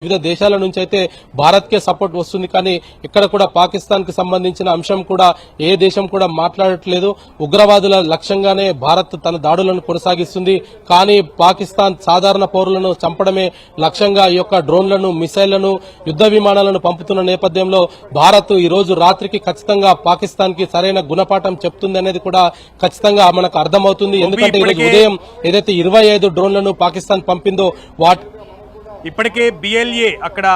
వివిధ దేశాల నుంచి అయితే భారత్ కే సపోర్ట్ వస్తుంది. కానీ ఇక్కడ కూడా పాకిస్తాన్ కి సంబంధించిన అంశం కూడా ఏ దేశం కూడా మాట్లాడట్లేదు. ఉగ్రవాదుల లక్ష్యంగానే భారత్ తన దాడులను కొనసాగిస్తుంది. కానీ పాకిస్తాన్ సాధారణ పౌరులను చంపడమే లక్ష్యంగా ఈ యొక్క డ్రోన్లను, మిసైళ్లను, యుద్ధ విమానాలను పంపుతున్న నేపథ్యంలో భారత్ ఈ రోజు రాత్రికి ఖచ్చితంగా పాకిస్తాన్ కి సరైన గుణపాఠం చెప్తుంది అనేది కూడా ఖచ్చితంగా మనకు అర్థమవుతుంది. ఎందుకంటే ఈ రోజు ఉదయం ఏదైతే 25 డ్రోన్లను పాకిస్తాన్ పంపిందో ఇప్పటికే బిఎల్ఏ అక్కడ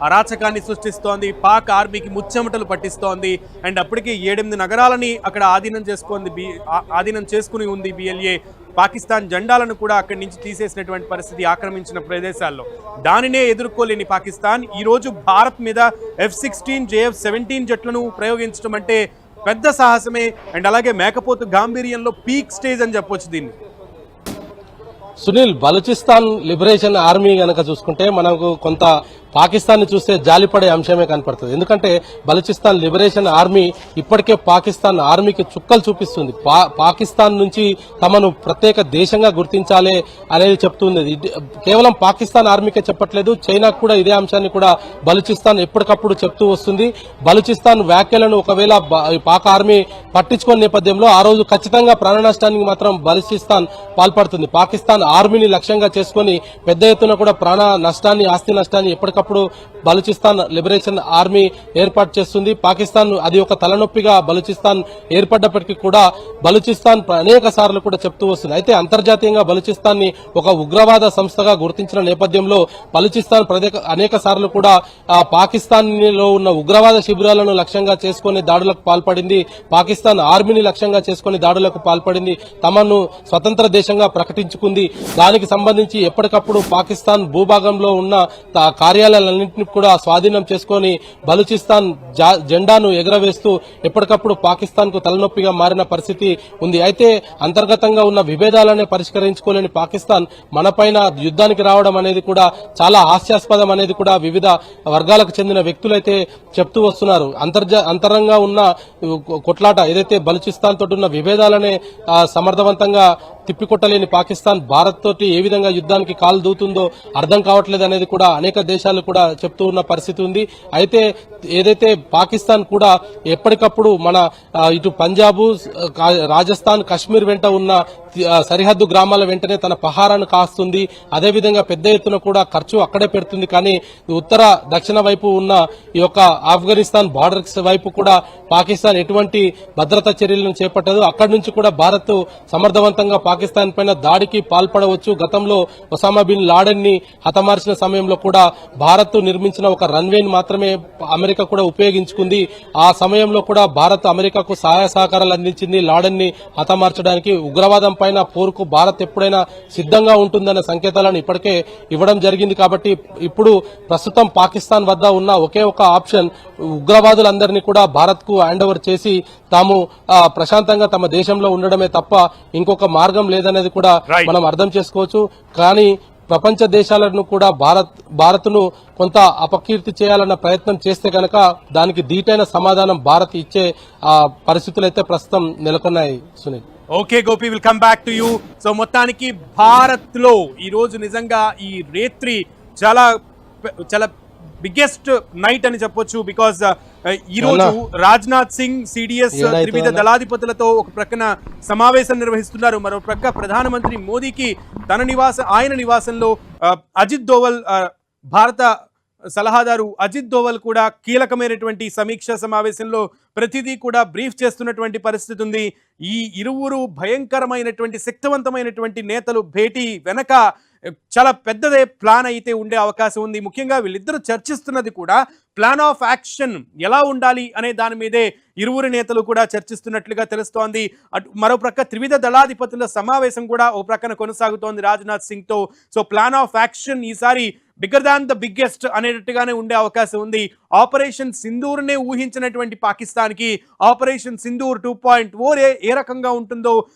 అరాచకాన్ని సృష్టిస్తోంది, పాక్ ఆర్మీకి ముచ్చెమటలు పట్టిస్తోంది. అండ్ అప్పటికే 7-8 నగరాలని అక్కడ ఆధీనం చేసుకుని ఉంది బిఎల్ఏ. పాకిస్తాన్ జెండాలను కూడా అక్కడి నుంచి తీసేసినటువంటి పరిస్థితి ఆక్రమించిన ప్రదేశాల్లో. దానినే ఎదుర్కోలేని పాకిస్తాన్ ఈరోజు భారత్ మీద F-16, JF-17 జట్లను ప్రయోగించడం అంటే పెద్ద సాహసమే. అండ్ అలాగే మేకపోతు గాంభీర్యంలో పీక్ స్టేజ్ అని చెప్పొచ్చు దీన్ని. సునీల్, బలూచిస్తాన్ లిబరేషన్ ఆర్మీ గనక చూసుకుంటే మనకు కొంత పాకిస్తాన్ ని చూస్తే జాలిపడే అంశమే కనపడుతుంది. ఎందుకంటే బలూచిస్తాన్ లిబరేషన్ ఆర్మీ ఇప్పటికే పాకిస్తాన్ ఆర్మీకి చుక్కలు చూపిస్తుంది. పాకిస్తాన్ నుంచి తమను ప్రత్యేక దేశంగా గుర్తించాలి అనేది చెప్తుంది. కేవలం పాకిస్తాన్ ఆర్మీకే చెప్పట్లేదు, చైనాకు కూడా ఇదే అంశాన్ని కూడా బలూచిస్తాన్ ఎప్పటికప్పుడు చెప్తూ వస్తుంది. బలూచిస్తాన్ వ్యాఖ్యలను ఒకవేళ పాక్ ఆర్మీ పట్టించుకునే నేపథ్యంలో ఆ రోజు ఖచ్చితంగా ప్రాణ నష్టానికి మాత్రం బలూచిస్తాన్ పాల్పడుతుంది. పాకిస్తాన్ ఆర్మీని లక్ష్యంగా చేసుకుని పెద్ద ఎత్తున కూడా ప్రాణ నష్టాన్ని, ఆస్తి నష్టాన్ని ఎప్పటికప్పుడు బలూచిస్తాన్ లిబరేషన్ ఆర్మీ ఏర్పాటు చేస్తుంది. పాకిస్తాన్ అది ఒక తలనొప్పిగా బలూచిస్తాన్ ఏర్పడ్డప్పటికీ కూడా బలూచిస్తాన్ అనేక సార్లు కూడా చెప్తూ వస్తుంది. అయితే అంతర్జాతీయంగా బలూచిస్తాన్ ని ఒక ఉగ్రవాద సంస్థగా గుర్తించిన నేపథ్యంలో బలూచిస్తాన్ అనేక సార్లు కూడా పాకిస్తాన్ లో ఉన్న ఉగ్రవాద శిబిరాలను లక్ష్యంగా చేసుకుని దాడులకు పాల్పడింది. పాకిస్తాన్ ఆర్మీని లక్ష్యంగా చేసుకుని దాడులకు పాల్పడింది. తమను స్వతంత్ర దేశంగా ప్రకటించుకుంది. దానికి సంబంధించి ఎప్పటికప్పుడు పాకిస్తాన్ భూభాగంలో ఉన్న కార్యాలయాలన్నింటినీ కూడా స్వాధీనం చేసుకుని బలూచిస్తాన్ జెండాను ఎగరవేస్తూ ఎప్పటికప్పుడు పాకిస్తాన్ కు తలనొప్పిగా మారిన పరిస్థితి ఉంది. అయితే అంతర్గతంగా ఉన్న విభేదాలనే పరిష్కరించుకోలేని పాకిస్తాన్ మనపైన యుద్ధానికి రావడం అనేది కూడా చాలా హాస్యాస్పదం అనేది కూడా వివిధ వర్గాలకు చెందిన వ్యక్తులైతే చెప్తూ వస్తున్నారు. అంతరంగా ఉన్న కొట్లాట ఏదైతే బలూచిస్తాన్ తోటి ఉన్న విభేదాలనే సమర్థవంతంగా తిప్పికొట్టలేని పాకిస్తాన్ భారత్ తోటి ఏ విధంగా యుద్ధానికి కాలు దూతుందో అర్థం కావట్లేదు అనేది కూడా అనేక దేశాలు కూడా చెప్తూ ఉన్న పరిస్థితి ఉంది. అయితే ఏదైతే పాకిస్తాన్ కూడా ఎప్పటికప్పుడు మన ఇటు పంజాబ్, రాజస్థాన్, కశ్మీర్ వెంట ఉన్న సరిహద్దు గ్రామాల వెంటనే తన పహారాను కాస్తుంది. అదేవిధంగా పెద్ద ఎత్తున కూడా ఖర్చు అక్కడే పెడుతుంది. కానీ ఉత్తర దక్షిణ వైపు ఉన్న ఈ యొక్క ఆఫ్ఘనిస్తాన్ బార్డర్స్ వైపు కూడా పాకిస్తాన్ ఎటువంటి భద్రతా చర్యలను చేపట్టదు. అక్కడి నుంచి కూడా భారత్ సమర్థవంతంగా పాకిస్తాన్ పైన దాడికి పాల్పడవచ్చు. గతంలో ఒసామా బిన్ లాడెన్ ని హతమార్చిన సమయంలో కూడా భారత్ నిర్మించిన ఒక రన్వేని మాత్రమే అమెరికా కూడా ఉపయోగించుకుంది. ఆ సమయంలో కూడా భారత్ అమెరికాకు సహాయ సహకారాలు అందించింది లాడెన్ ని హతమార్చడానికి. ఉగ్రవాదం పైన పోరుకు భారత్ ఎప్పుడైనా సిద్ధంగా ఉంటుందన్న సంకేతాలను ఇప్పటికే ఇవ్వడం జరిగింది. కాబట్టి ఇప్పుడు ప్రస్తుతం పాకిస్తాన్ వద్ద ఉన్న ఒకే ఒక ఆప్షన్ ఉగ్రవాదులందరినీ కూడా భారత్ కు హ్యాండ్ ఓవర్ చేసి తాము ప్రశాంతంగా తమ దేశంలో ఉండడమే తప్ప ఇంకొక మార్గం లేదనేది కూడా మనం అర్థం చేసుకోవచ్చు. కానీ ప్రపంచ దేశాలను కూడా భారత్ ను కొంత అపకీర్తి చేయాలన్న ప్రయత్నం చేస్తే గనక దానికి ధీటైన సమాధానం భారత్ ఇచ్చే పరిస్థితులు అయితే ప్రస్తుతం నెలకొన్నాయి. Sunil, okay Gopi, will come back to you. So మొత్తానికి భారత్ లో ఈ రోజు నిజంగా ఈ రేత్రి చాలా చాలా బిగ్గెస్ట్ నైట్ అని చెప్పొచ్చు. బికాస్ ఈ రోజు రాజ్నాథ్ సింగ్ సిడిఎస్ త్రివిధ దళాధిపతులతో ఒక ప్రక్కన సమావేశం నిర్వహిస్తున్నారు. మరో ప్రక్క ప్రధానమంత్రి మోదీకి ఆయన నివాసంలో అజిత్ దోవల్, భారత సలహాదారు అజిత్ దోవల్ కూడా కీలకమైనటువంటి సమీక్ష సమావేశంలో ప్రతిదీ కూడా బ్రీఫ్ చేస్తున్నటువంటి పరిస్థితి ఉంది. ఈ ఇరువురు భయంకరమైనటువంటి శక్తివంతమైనటువంటి నేతలు భేటీ వెనక చాలా పెద్దదే ప్లాన్ అయితే ఉండే అవకాశం ఉంది. ముఖ్యంగా వీళ్ళిద్దరూ చర్చిస్తున్నది కూడా ప్లాన్ ఆఫ్ యాక్షన్ ఎలా ఉండాలి అనే దాని మీదే ఇరువురు నేతలు కూడా చర్చిస్తున్నట్లుగా తెలుస్తోంది. మరో ప్రక్క త్రివిధ దళాధిపతుల సమావేశం కూడా ఓ ప్రక్కన కొనసాగుతోంది రాజ్నాథ్ సింగ్ తో. సో ప్లాన్ ఆఫ్ యాక్షన్ ఈసారి బిగ్గర్ దాన్ ద బిగ్గెస్ట్ అనేటట్టుగానే ఉండే అవకాశం ఉంది. ఆపరేషన్ సింధూర్నే ఊహించినటువంటి పాకిస్తాన్ కి ఆపరేషన్ సింధూర్ 2.0 ఏ రకంగా ఉంటుందో